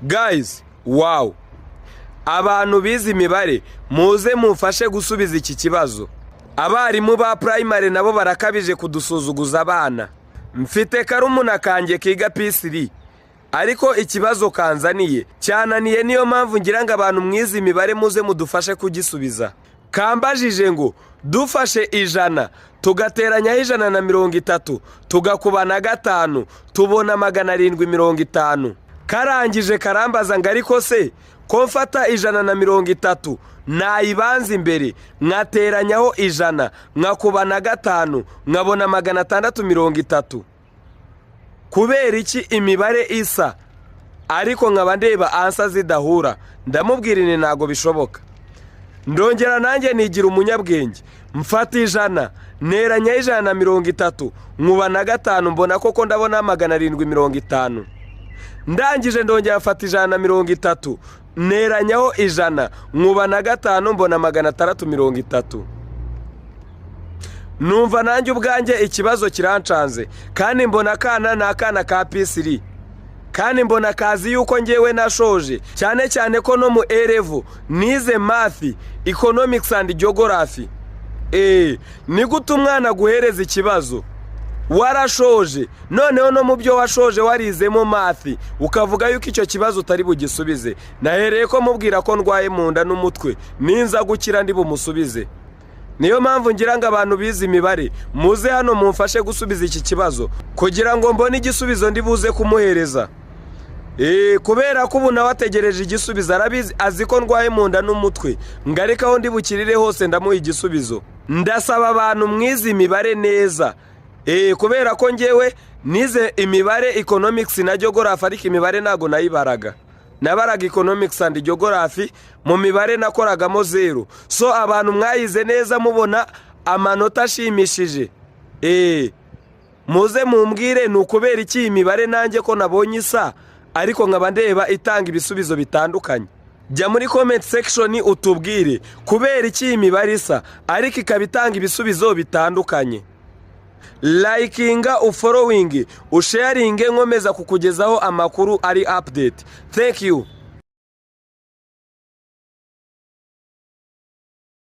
Guys, wow, abantu bize imibare muze mufashe gusubiza iki kibazo. Abarimu ba primary nabo barakabije kudusuzuguza abana. Mfite karumuna kanjye kiga P3 ariko ikibazo kanzaniye cyananiye, niyo mpamvu ngira ngo abantu mwize imibare muze mudufashe kugisubiza. Kambajije ngo dufashe 100 tugateranya 130 tugakubana 5 tubona 750. Karangije karambaza ngo ariko se ko mfata 130 nayibanza imbere nkateranyaho 100 nkakubana 5 nkabona 630. Kubera iki imibare isa ariko nkaba ndeba ansa zidahura? Ndamubwira ni ntago bishoboka. Ndongera nanjye nigira umunyabwenge, mfata 100 neranya 130 nkubana 5 mbona koko ndabona 750. Ndangije ndongera mfata 130 neranyaho 100 nkubana 5 mbona 630. Numva nanjye ubwanjye ikibazo kirancanze, kandi mbona akana n'akana ka P3, kandi mbona kazi yuko ngewe nashoje, cyane cyane ko no mu A-level nize math, economics and geography. Ni gute umwana guhereza ikibazo warashoje, noneho no mu byo washoje warizemo math ukavuga yuko icyo kibazo utari bugisubize? Nahereye ko mubwira ko ndwaye mu nda n'umutwe, ninza gukira ndi bumusubize. Niyo mpamvu ngira ngo abantu bize imibare muze hano mumfashe gusubiza iki kibazo kugira ngo mbone igisubizo ndi buze kumuhereza. Kubera ko ubu nawe ategereje igisubizo, arabizi azi ko ndwaye mu nda n'umutwe, ngarekaho ndi bukirire hose ndamuha igisubizo. Ndasaba abantu mwize imibare neza, kubera ko ngewe nize imibare economics na geography, ariko imibare ntago nayibaraga. Nabaraga economics and geography, mu mibare nakoragamo 0. So abantu mwayize neza mubona amanota ashimishije, muze mumbwire ni ukubera iki imibare nanjye ko nabonye isa ariko nkaba ndeba itanga ibisubizo bitandukanye. Jya muri comment section utubwire kubera iki imibare isa ariko ikaba itanga ibisubizo bitandukanye. Likinga, ufollowing, usharinge nkomeza kukugezaho amakuru ari update. Thank you.